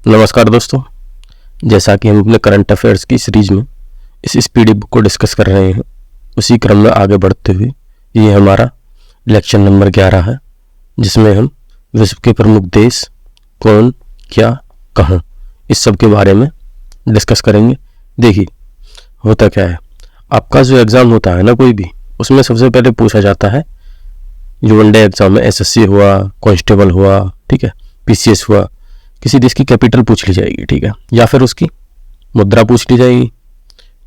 नमस्कार दोस्तों, जैसा कि हम अपने करंट अफेयर्स की सीरीज में इस स्पीडी बुक को डिस्कस कर रहे हैं, उसी क्रम में आगे बढ़ते हुए ये हमारा लेक्चर नंबर 11 है, जिसमें हम विश्व के प्रमुख देश कौन, क्या, कहाँ, इस सब के बारे में डिस्कस करेंगे। देखिए, होता क्या है, आपका जो एग्ज़ाम होता है ना कोई भी, उसमें सबसे पहले पूछा जाता है जो वनडे एग्ज़ाम है, SSC हुआ, कांस्टेबल हुआ, ठीक है, PCS हुआ, किसी देश की कैपिटल पूछ ली जाएगी, ठीक है, या फिर उसकी मुद्रा पूछ ली जाएगी,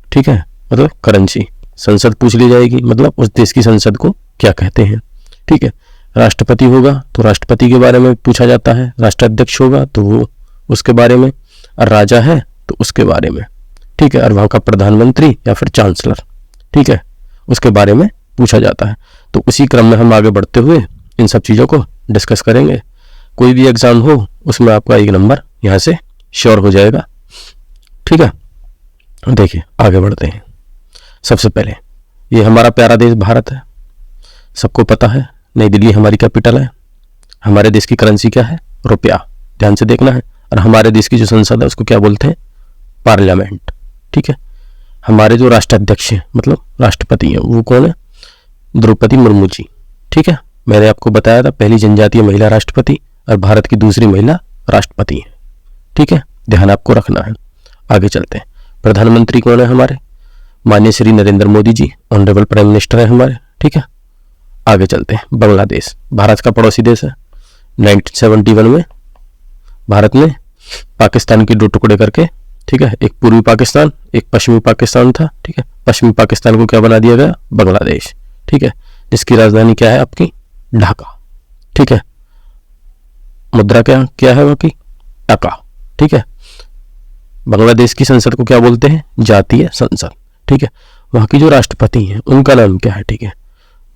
ठीक है, मतलब करेंसी। संसद पूछ ली जाएगी, मतलब उस देश की संसद को क्या कहते हैं, ठीक है। राष्ट्रपति होगा तो राष्ट्रपति के बारे में पूछा जाता है, राष्ट्राध्यक्ष होगा तो वो उसके बारे में, और राजा है तो उसके बारे में, ठीक है, और वहाँ का प्रधानमंत्री या फिर चांसलर, ठीक है, उसके बारे में पूछा जाता है। तो उसी क्रम में हम आगे बढ़ते हुए इन सब चीज़ों को डिस्कस करेंगे। कोई भी एग्ज़ाम हो उसमें आपका एक नंबर यहाँ से श्योर हो जाएगा, ठीक है। देखिए, आगे बढ़ते हैं। सबसे पहले ये हमारा प्यारा देश भारत है, सबको पता है, नई दिल्ली हमारी कैपिटल है। हमारे देश की करेंसी क्या है? रुपया, ध्यान से देखना है। और हमारे देश की जो संसद है उसको क्या बोलते हैं? पार्लियामेंट, ठीक है। हमारे जो राष्ट्राध्यक्ष हैं, मतलब राष्ट्रपति हैं, वो कौन है? द्रौपदी मुर्मू जी, ठीक है। मैंने आपको बताया था, पहली जनजातीय महिला राष्ट्रपति और भारत की दूसरी महिला राष्ट्रपति है, ठीक है, ध्यान आपको रखना है। आगे चलते हैं। प्रधानमंत्री कौन है हमारे? माननीय Shri Narendra Modi ji, honourable prime minister है हमारे, ठीक है। आगे चलते हैं। बांग्लादेश भारत का पड़ोसी देश है। 1971 में भारत ने पाकिस्तान के दो टुकड़े करके, ठीक है, एक पूर्वी पाकिस्तान, एक पश्चिमी पाकिस्तान था, ठीक है। पश्चिमी पाकिस्तान को क्या बना दिया गया? बांग्लादेश, ठीक है, जिसकी राजधानी क्या है आपकी? ढाका, ठीक है। मुद्रा क्या है वहाँ की? टका, ठीक है। बांग्लादेश की संसद को क्या बोलते हैं? जातीय संसद, ठीक है। वहाँ की जो राष्ट्रपति हैं उनका नाम क्या है? ठीक है,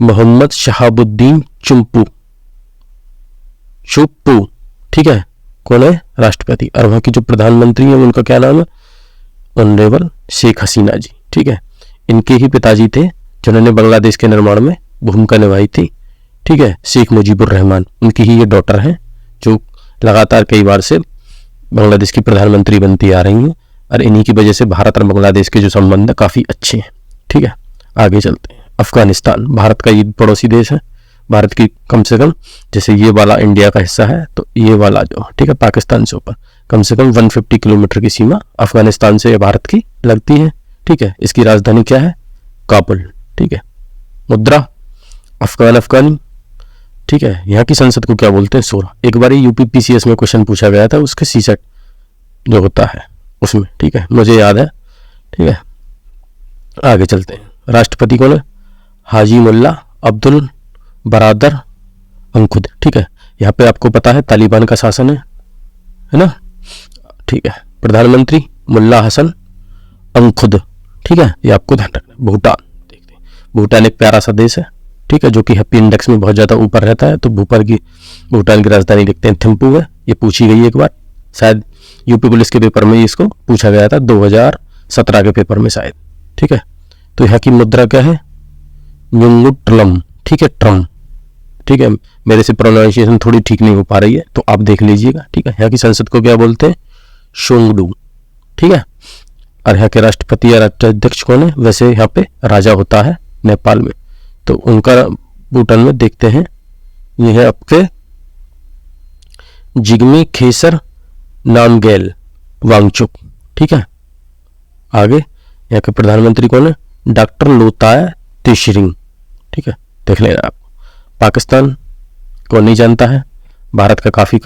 मोहम्मद शहाबुद्दीन चुप्पू, ठीक है, कौन है? राष्ट्रपति। और वहाँ की जो प्रधानमंत्री है उनका क्या नाम है? ऑनरेबल शेख हसीना जी, ठीक है। इनके ही पिताजी थे जिन्होंने बांग्लादेश के निर्माण में भूमिका निभाई थी, ठीक है, शेख मुजीबुर रहमान। उनकी ही ये डॉटर हैं जो लगातार कई बार से बांग्लादेश की प्रधानमंत्री बनती आ रही हैं, और इन्हीं की वजह से भारत और बांग्लादेश के जो संबंध है काफ़ी अच्छे हैं, ठीक है। आगे चलते हैं। अफगानिस्तान भारत का ये पड़ोसी देश है। भारत की कम से कम, जैसे ये वाला इंडिया का हिस्सा है, तो ये वाला जो, ठीक है, पाकिस्तान से ऊपर कम से कम 150 किलोमीटर की सीमा अफगानिस्तान से भारत की लगती है, ठीक है। इसकी राजधानी क्या है? काबुल, ठीक है। मुद्रा अफगानी, ठीक है। यहाँ की संसद को क्या बोलते हैं? सोरा। एक बार यूपी PCS में क्वेश्चन पूछा गया था, उसके CSET जो होता है उसमें, ठीक है, मुझे याद है, ठीक है। आगे चलते हैं। राष्ट्रपति कौन है? हाजी मुल्ला अब्दुल बरादर अंकुद, ठीक है। यहाँ पे आपको पता है तालिबान का शासन है ना, ठीक है। प्रधानमंत्री मुल्ला हसन अंकुद, ठीक है, ये आपको ध्यान रखना। भूटान देखते हैं। भूटान एक प्यारा सा देश है, ठीक है, जो कि हैप्पी इंडेक्स में बहुत ज़्यादा ऊपर रहता है। तो भूटान की राजधानी लिखते हैं थिम्पू है। ये पूछी गई एक बार, शायद यूपी पुलिस के पेपर में इसको पूछा गया था 2017 के पेपर में शायद, ठीक है। तो यहाँ की मुद्रा क्या है? न्युंगुट्रलम, ठीक है, ट्रम, ठीक है। मेरे से प्रोनाउंसिएशन थोड़ी ठीक नहीं हो पा रही है, तो आप देख लीजिएगा, ठीक है। यहाँ की संसद को क्या बोलते हैं? शोंगडू, ठीक है। और यहाँ के राष्ट्रपति या राष्ट्राध्यक्ष कौन है? वैसे यहाँ पे राजा होता है नेपाल में, तो उनका भूटान में देखते हैं, ये है आपके जिग्मे खेसर नामग्याल वांगचुक, ठीक है। आगे यहाँ के प्रधानमंत्री कौन है? डॉक्टर लोताय त्शेरिंग, ठीक है, देख लेना आप। पाकिस्तान को नहीं जानता है, भारत का काफ़ी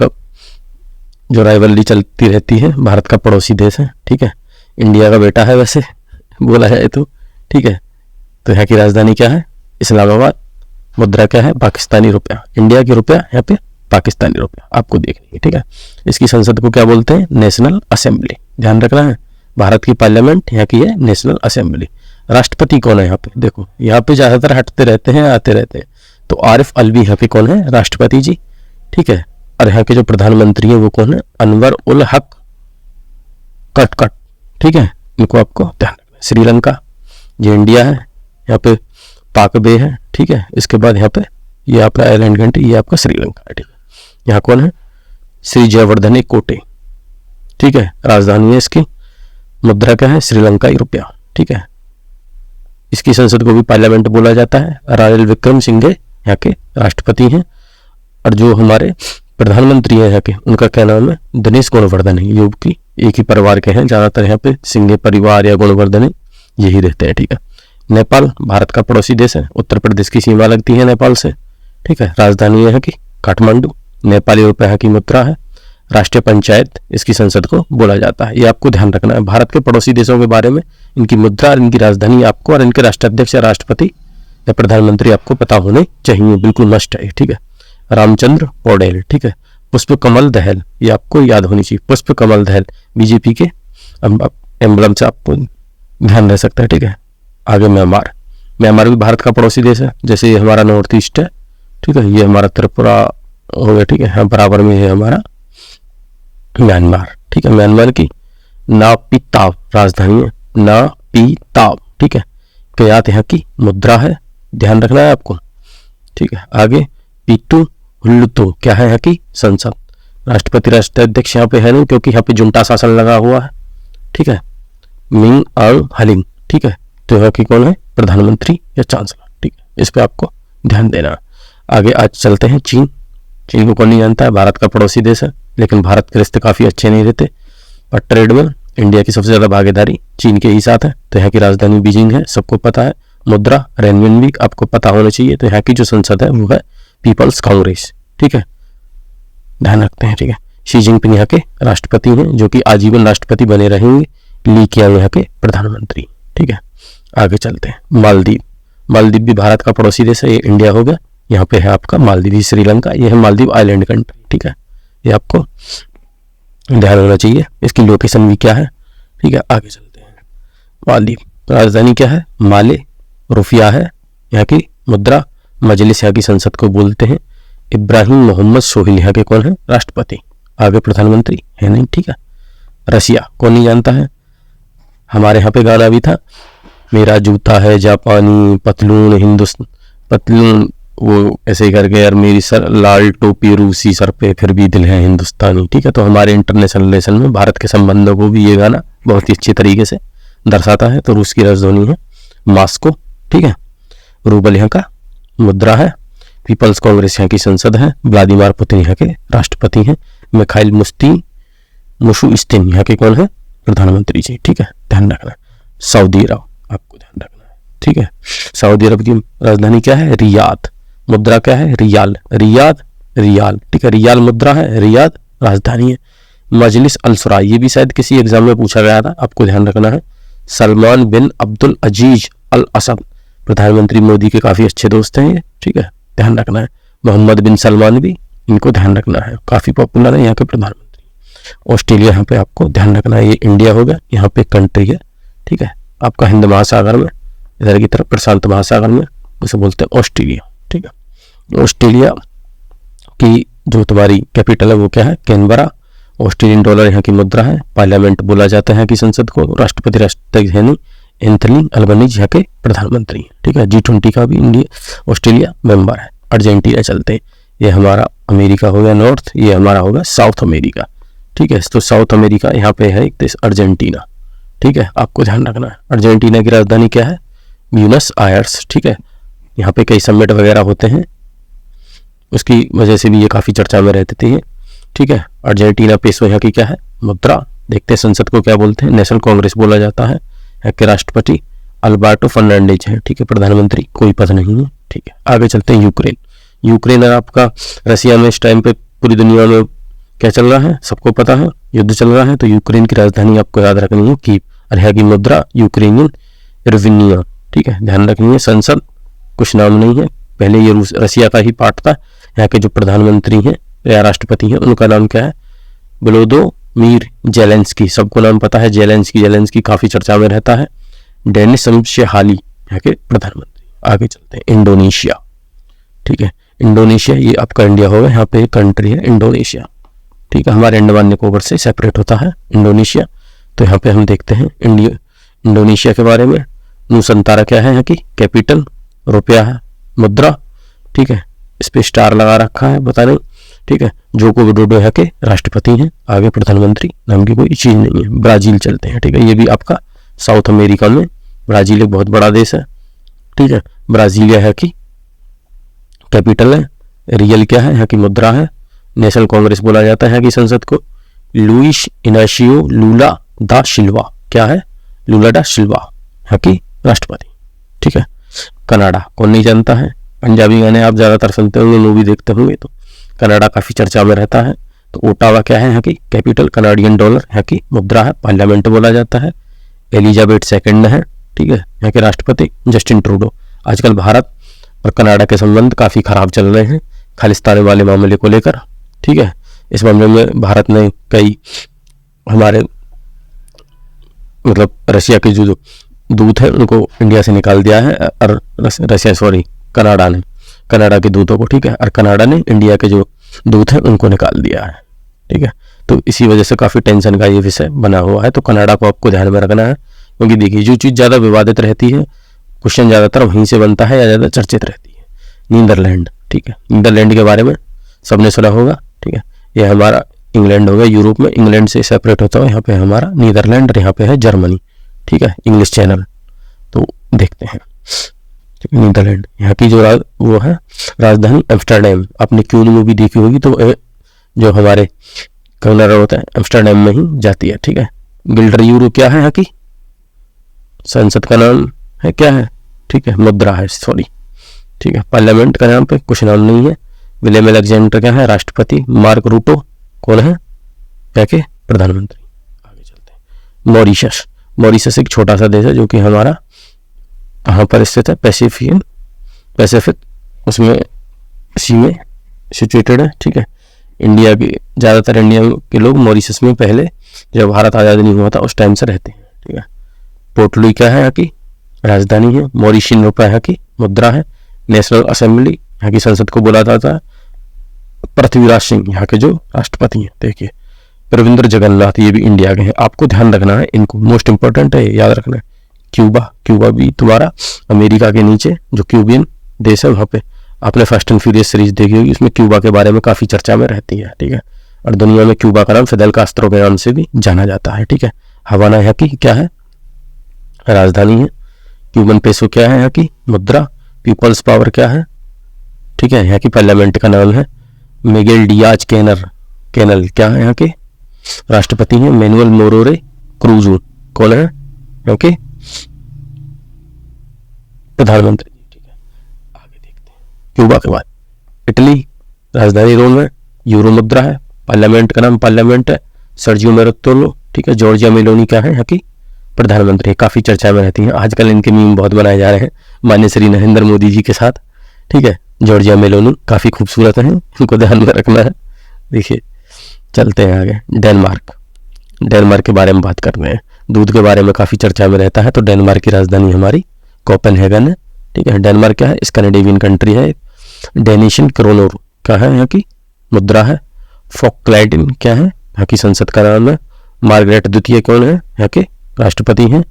जो राइवलरी चलती रहती है, भारत का पड़ोसी देश है, ठीक है, इंडिया का बेटा है वैसे बोला जाए तो, ठीक है। तो यहाँ की राजधानी क्या है? इस्लामाबाद। मुद्रा क्या है? पाकिस्तानी रुपया। इंडिया की रुपया, यहाँ पे पाकिस्तानी रुपया आपको देखनी है, ठीक है। इसकी संसद को क्या बोलते हैं? नेशनल असेंबली, ध्यान रखना है। भारत की पार्लियामेंट, यहाँ की है नेशनल असेंबली। राष्ट्रपति कौन है यहाँ पे? देखो, यहाँ पे ज़्यादातर हटते रहते हैं, आते रहते हैं। तो आरिफ अलवी यहाँ पे कौन है? राष्ट्रपति जी, ठीक है। और यहाँ के जो प्रधानमंत्री हैं वो कौन है? अनवर उल हक कटकट, ठीक है, इनको आपको ध्यान रखना है। श्रीलंका, ये इंडिया है, यहाँ पे पाक बे है, ठीक है। इसके बाद यहाँ पे ये आपका आइलैंड कंट्री, ये आपका श्रीलंका है, ठीक है। यहाँ कौन है? श्री जयवर्धने कोटे, ठीक है, राजधानी है इसकी, मुद्रा क्या है, श्रीलंकाई रुपया। ठीक है, इसकी संसद को भी पार्लियामेंट बोला जाता है। रानिल विक्रमसिंघे यहाँ के राष्ट्रपति हैं, और जो हमारे प्रधानमंत्री हैं यहाँ के, उनका क्या नाम है, दिनेश गुणवर्धन है। ये की एक ही परिवार के हैं, ज्यादातर यहाँ पे सिंघे परिवार या गुणवर्धन यही रहते हैं। ठीक है, नेपाल भारत का पड़ोसी देश है, उत्तर प्रदेश की सीमा लगती है नेपाल से। ठीक है, राजधानी यहाँ की काठमांडू, नेपाली रुपये यहाँ की मुद्रा है। राष्ट्रीय पंचायत इसकी संसद को बोला जाता है। ये आपको ध्यान रखना है। भारत के पड़ोसी देशों के बारे में इनकी मुद्रा और इनकी राजधानी आपको और इनके राष्ट्राध्यक्ष या राष्ट्रपति या प्रधानमंत्री आपको पता होने चाहिए, बिल्कुल मस्ट है। ठीक है, रामचंद्र पौडेल। ठीक है, पुष्प कमल दहल, ये आपको याद होनी चाहिए। पुष्प कमल दहल बीजेपी के एम्बलम से आपको ध्यान रह सकता है। ठीक है, आगे म्यांमार। म्यांमार भी भारत का पड़ोसी देश है, जैसे ये हमारा नॉर्थ ईस्ट है। ठीक है, ये हमारा त्रिपुरा हो गया। ठीक है, बराबर में है हमारा म्यांमार। ठीक है, म्यांमार की नापीताव राजधानी है, नापीताव। ठीक है, कयात यहाँ की मुद्रा है, ध्यान रखना है आपको। ठीक है, आगे पीटू हुल्लुतो क्या है यहाँ की संसद। राष्ट्रपति राष्ट्राध्यक्ष यहाँ पे है नहीं, क्योंकि यहाँ पे जुंटा शासन लगा हुआ है। ठीक है, मिंग आंग हलिंग। ठीक है, तो यहाँ की कौन है, प्रधानमंत्री या चांसलर। ठीक है, इस पे आपको ध्यान देना। आगे आज चलते हैं चीन। चीन को कौन नहीं जानता है, भारत का पड़ोसी देश है, लेकिन भारत के रिश्ते काफी अच्छे नहीं रहते, और ट्रेड में इंडिया की सबसे ज्यादा भागीदारी चीन के ही साथ है। तो यहाँ की राजधानी बीजिंग है, सबको पता है। मुद्रा रेनमिन आपको पता होना चाहिए। तो यहाँ की जो संसद है वो है पीपल्स कांग्रेस। ठीक है, ध्यान रखते हैं। ठीक है, शी जिनपिंग यहाँ के राष्ट्रपति हैं, जो कि आजीवन राष्ट्रपति बने रहेंगे। ली कियांग यहाँ के प्रधानमंत्री। ठीक है, आगे चलते हैं मालदीव। मालदीव भी भारत का पड़ोसी देश है, ये इंडिया हो गया। यहाँ पे है आपका मालदीव, श्रीलंका, ये है मालदीव आइलैंड कंट्री। ठीक है, ये आपको ध्यान रखना चाहिए। इसकी लोकेशन भी क्या है। ठीक है, आगे चलते हैं। मालदीव राजधानी क्या है, माले, रुपया है यहाँ की मुद्रा। मजलिस यहाँ की संसद को बोलते हैं। इब्राहिम मोहम्मद सोहेल यहाँ के कौन है, राष्ट्रपति। आगे प्रधानमंत्री है नहीं। ठीक है, रसिया कौन नहीं जानता है, हमारे यहाँ पे गाना भी था, मेरा जूता है जापानी, पतलून हिंदुस्तान, पतलून वो ऐसे ही करके, यार मेरी सर लाल टोपी रूसी सर पे, फिर भी दिल है हिंदुस्तानी। ठीक है, तो हमारे इंटरनेशनल रिलेशन में भारत के संबंधों को भी ये गाना बहुत ही अच्छे तरीके से दर्शाता है। तो रूस की राजधानी है मॉस्को। ठीक है, रूबल यहाँ का मुद्रा है। पीपल्स कांग्रेस यहाँ की संसद है। व्लादिमीर पुतिन यहाँ के राष्ट्रपति हैं। मिखाइल मुशुस्तिन यहाँ के कौन है, प्रधानमंत्री जी। ठीक है, ध्यान रखना। सऊदी अरब आपको ध्यान रखना है। ठीक है, सऊदी अरब की राजधानी क्या है, रियाद। मुद्रा क्या है, रियाल। रियाल। ठीक है, रियाल मुद्रा है, रियाद राजधानी है। मजलिस अल शुरा, ये भी शायद किसी एग्जाम में पूछा गया था, आपको ध्यान रखना है। सलमान बिन अब्दुल अजीज अल असद, प्रधानमंत्री मोदी के काफी अच्छे दोस्त हैं ये। ठीक है, ध्यान रखना है। मोहम्मद बिन सलमान भी, इनको ध्यान रखना है, काफी पॉपुलर है यहाँ के प्रधानमंत्री। ऑस्ट्रेलिया यहाँ पे आपको ध्यान रखना है, ये इंडिया होगा, यहाँ पे कंट्री है। ठीक है, आपका हिंद महासागर में, इधर की तरफ प्रशांत महासागर में, उसे बोलते हैं ऑस्ट्रेलिया। ठीक है, ऑस्ट्रेलिया की जो तुम्हारी कैपिटल है वो क्या है, कैनबरा। ऑस्ट्रेलियन डॉलर यहाँ की मुद्रा है। पार्लियामेंट बोला जाता है यहाँ की संसद को। राष्ट्रपति राष्ट्रपति है नहीं, एंथनी अल्बनीज यहाँ के प्रधानमंत्री हैं। ठीक है, G20 का भी इंडिया ऑस्ट्रेलिया मेंबर है। अर्जेंटीना चलते हैं, ये हमारा अमेरिका हो गया नॉर्थ, ये हमारा होगा साउथ अमेरिका। ठीक है, तो साउथ अमेरिका यहाँ पे है एक देश अर्जेंटीना। ठीक है, आपको ध्यान रखना है। अर्जेंटीना की राजधानी क्या है, ब्यूनस आयर्स। ठीक है, यहाँ पे कई समिट वगैरह होते हैं, उसकी वजह से भी ये काफी चर्चा में रहते थे। ठीक है, अर्जेंटीना पेसो यहाँ की क्या है, मुद्रा। देखते हैं संसद को क्या बोलते हैं, नेशनल कांग्रेस बोला जाता है। यहाँ के राष्ट्रपति अल्बर्टो फर्नांडिज है। ठीक है, प्रधानमंत्री कोई पद नहीं है। ठीक है, आगे चलते हैं यूक्रेन। यूक्रेन है आपका रसिया में इस टाइम पे पूरी दुनिया में क्या चल रहा है, सबको पता है, युद्ध चल रहा है। तो यूक्रेन की राजधानी आपको याद रखनी है कीव, और यहाँ की मुद्रा यूक्रेनियन इर्विनिया। ठीक है, ध्यान रखनी है। संसद कुछ नाम नहीं है, पहले ये रसिया का ही पार्ट था। यहाँ के जो प्रधानमंत्री हैं या राष्ट्रपति हैं उनका नाम क्या है, वोलोदिमीर ज़ेलेंस्की। सबको नाम पता है ज़ेलेंस्की। ज़ेलेंस्की काफी चर्चा में रहता है। डेनिस शमशेहाली यहाँ के प्रधानमंत्री। आगे चलते हैं इंडोनेशिया। ठीक है, इंडोनेशिया ये आपका इंडिया होगा, यहाँ पे एक कंट्री है इंडोनेशिया। ठीक है, हमारे अंडमान निकोबार से सेपरेट होता है इंडोनेशिया। तो यहाँ पे हम देखते हैं इंडोनेशिया के बारे में। नूसंतारा क्या है यहाँ की कैपिटल, रुपया है, मुद्रा। ठीक है, इस पे स्टार लगा रखा है, बता नहीं। ठीक है। जोको विडोडो यहाँ के राष्ट्रपति हैं। आगे प्रधानमंत्री नाम की कोई चीज नहीं है। ब्राजील चलते हैं, ठीक है। ये भी आपका साउथ अमेरिका में ब्राजील एक बहुत बड़ा देश है, ठीक है। ब्राजील यहाँ की कैपिटल है। रियल क्या है, यहाँ की मुद्रा है। नेशनल कांग्रेस बोला जाता है यहाँ की संसद को। लुइस इनाशियो लूला दा सिल्वा क्या है, लूला डा सिल्वा यहाँ की राष्ट्रपति, ठीक है। कनाडा कौन नहीं जानता है, पंजाबी गाने आप ज्यादातर सुनते होंगे, मूवी देखते होंगे, तो कनाडा काफी चर्चा में रहता है। तो ओटावा क्या है यहाँ की कैपिटल, कनाडियन डॉलर यहाँ की मुद्रा है, पार्लियामेंट बोला जाता है। एलिजाबेथ सेकंड है, ठीक है, यहाँ के राष्ट्रपति। Justin Trudeau. आजकल भारत और कनाडा के संबंध काफी खराब चल रहे हैं खालिस्तान वाले मामले को लेकर, ठीक है। इस मामले में भारत ने कई हमारे मतलब रशिया के जो दूत है उनको इंडिया से निकाल दिया है, और कनाडा ने कनाडा के दूतों को, ठीक है, और कनाडा ने इंडिया के जो दूत हैं उनको निकाल दिया है, ठीक है। तो इसी वजह से काफी टेंशन का ये विषय बना हुआ है। तो कनाडा को आपको ध्यान में रखना है, क्योंकि देखिए जो चीज ज्यादा विवादित रहती है, क्वेश्चन ज्यादातर वहीं से बनता है या ज्यादा चर्चित रहती है। नीदरलैंड, ठीक है, नीदरलैंड के बारे में सबने सुना होगा, ठीक है। ये हमारा इंग्लैंड हो गया, यूरोप में इंग्लैंड से सेपरेट होता है। यहाँ पे हमारा नीदरलैंड और यहाँ पे है जर्मनी, ठीक है, इंग्लिश चैनल। तो देखते हैं, ठीक है। नीदरलैंड यहाँ की जो वो है राजधानी एम्स्टर्डम। आपने क्यों मूवी देखी होगी, तो जो हमारे गवर्नर होता है एम्स्टर्डम में ही जाती है, ठीक है। गिल्डर यूरो क्या है यहाँ की संसद का नाम है, क्या है, ठीक है, मुद्रा है, सॉरी, ठीक है। पार्लियामेंट का नाम पे कुछ नाम नहीं है। विलियम अलेक्जेंडर क्या है राष्ट्रपति। मार्क रूटो कौन है, क्या के प्रधानमंत्री। आगे चलते हैं। मॉरिशस। मॉरिशस एक छोटा सा देश है जो कि हमारा कहाँ पर स्थित है, पैसिफिक उसमें सी में सिचुएटेड है, ठीक है। इंडिया के ज्यादातर इंडिया के लोग मॉरिशस में पहले जब भारत आजाद नहीं हुआ था उस टाइम से रहते हैं, ठीक है। पोर्ट लुई क्या है यहाँ की राजधानी है। मॉरिशियन रुपया यहाँ की मुद्रा है। नेशनल असेंबली यहाँ की संसद को बुलाता था। पृथ्वीराज सिंह यहाँ के जो राष्ट्रपति हैं, देखिए प्रविंद्र जगन्नाथ, ये भी इंडिया के हैं। आपको ध्यान रखना है इनको, मोस्ट इंपोर्टेंट है, याद रखना है। क्यूबा भी तुम्हारा अमेरिका के नीचे जो क्यूबियन देश है वहाँ पे। आपने फास्ट एंड फ्यूरियस सीरीज देखी होगी, उसमें क्यूबा के बारे में काफी चर्चा में रहती है, ठीक है। और दुनिया में क्यूबा का नाम फिदेल कास्त्रो के नाम से भी जाना जाता है, ठीक है। हवाना यहाँ की क्या है राजधानी है। क्यूबन पेसो क्या है यहाँ की मुद्रा। पीपल्स पावर क्या है, ठीक है, यहाँ की पार्लियामेंट का नाम है। मिगेल डियाज कैनल क्या है यहाँ के राष्ट्रपति हैं। मैनुअल मोरोरे क्रूजो कौन है यहाँ के प्रधानमंत्री, ठीक है। आगे देखते हैं। क्यूबा के बाद इटली, राजधानी रोम है। यूरो मुद्रा है। पार्लियामेंट का नाम पार्लियामेंट है। सर्जियो मेरोत्तोलो, ठीक है। जॉर्जिया मेलोनी क्या है यहाँ की प्रधानमंत्री, काफी चर्चा में रहती हैं। आजकल इनके मीम बहुत बनाए जा रहे हैं माननीय श्री नरेंद्र मोदी जी के साथ, ठीक है। जॉर्जिया मेलोनी काफी खूबसूरत है, इनको ध्यान में रखना है। देखिए चलते हैं आगे। डेनमार्क के बारे में बात कर रहे हैं। दूध के बारे में काफी चर्चा में रहता है। तो डेनमार्क की राजधानी हमारी कोपेनहेगन है, ठीक है। डेनमार्क क्या है, स्कैंडिनेवियन कंट्री है। डेनिशन क्रोनोर क्या है यहाँ की मुद्रा है। फोकलैंड क्या है यहाँ की संसद का नाम है। मार्गरेट द्वितीय कौन है यहाँ के राष्ट्रपति हैं।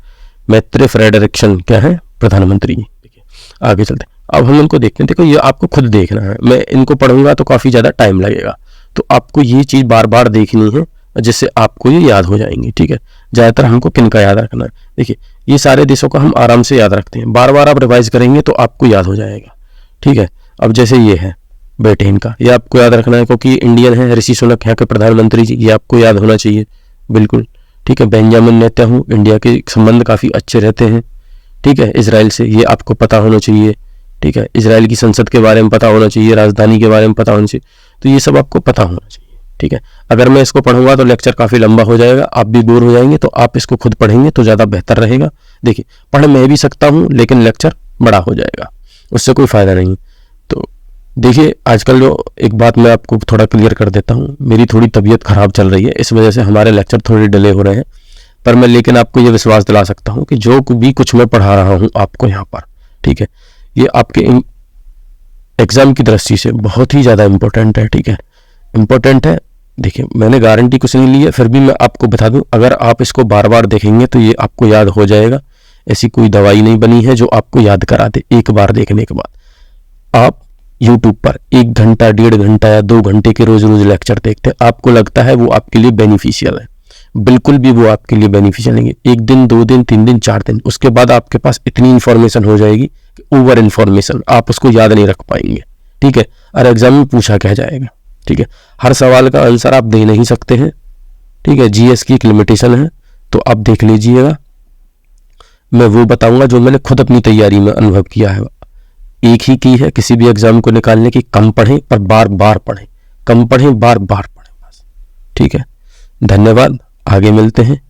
मैत्रे फ्रेडरिक्सन क्या है प्रधानमंत्री। देखिए आगे चलते हैं। अब हम इनको देखते हैं। देखो ये आपको खुद देखना है, मैं इनको पढ़ूंगा तो काफी ज्यादा टाइम लगेगा, तो आपको ये चीज बार बार देखनी है जिससे आपको ये याद हो जाएंगी, ठीक है। ज्यादातर हमको किन का याद रखना है, देखिए ये सारे देशों का हम आराम से याद रखते हैं, बार बार आप रिवाइज करेंगे तो आपको याद हो जाएगा, ठीक है। अब जैसे ये है ब्रिटेन का, ये आपको याद रखना है क्योंकि इंडियन है। ऋषि सुनक यहाँ के प्रधानमंत्री जी, ये आपको याद होना चाहिए बिल्कुल, ठीक है। बेंजामिन नेतन्याहू, इंडिया के संबंध काफी अच्छे रहते हैं, ठीक है, इजराइल से, ये आपको पता होना चाहिए, ठीक है। इजराइल की संसद के बारे में पता होना चाहिए, राजधानी के बारे में पता होना चाहिए, तो ये सब आपको पता होना चाहिए, ठीक है। अगर मैं इसको पढ़ूंगा तो लेक्चर काफी लंबा हो जाएगा, आप भी बोर हो जाएंगे, तो आप इसको खुद पढ़ेंगे तो ज्यादा बेहतर रहेगा। देखिए पढ़ मैं भी सकता हूँ लेकिन लेक्चर बड़ा हो जाएगा, उससे कोई फायदा नहीं। तो देखिए आजकल जो एक बात मैं आपको थोड़ा क्लियर कर देता हूँ, मेरी थोड़ी तबीयत खराब चल रही है, इस वजह से हमारे लेक्चर थोड़े डिले हो रहे हैं, पर मैं लेकिन आपको ये विश्वास दिला सकता हूँ कि जो भी कुछ मैं पढ़ा रहा हूँ आपको यहाँ पर, ठीक है, ये आपके एग्जाम की दृष्टि से बहुत ही ज़्यादा इम्पोर्टेंट है, ठीक है, इम्पोर्टेंट है। देखिए मैंने गारंटी कुछ नहीं ली है, फिर भी मैं आपको बता दूं, अगर आप इसको बार बार देखेंगे तो ये आपको याद हो जाएगा। ऐसी कोई दवाई नहीं बनी है जो आपको याद करा दे एक बार देखने के बाद। आप यूट्यूब पर 1 घंटा 1.5 घंटा या 2 घंटे के रोज रोज लेक्चर देखते हैं, आपको लगता है वो आपके लिए बेनिफिशियल है, बिल्कुल भी वो आपके लिए बेनिफिशियल नहीं है। 1 दिन 2 दिन 3 दिन 4 दिन, उसके बाद आपके पास इतनी इंफॉर्मेशन हो जाएगी कि ओवर इंफॉर्मेशन, आप उसको याद नहीं रख पाएंगे। ठीक है, और एग्जाम में पूछा क्या जाएगा। ठीक है, हर सवाल का आंसर आप दे नहीं सकते हैं। ठीक है, जीएस की एक लिमिटेशन है, तो आप देख लीजिएगा। मैं वो बताऊंगा जो मैंने खुद अपनी तैयारी में अनुभव किया है। एक ही की है किसी भी एग्जाम को निकालने की, कम पढ़ें पर बार बार पढ़ें, कम पढ़ें बार बार पढ़ें बस। ठीक है, धन्यवाद, आगे मिलते हैं।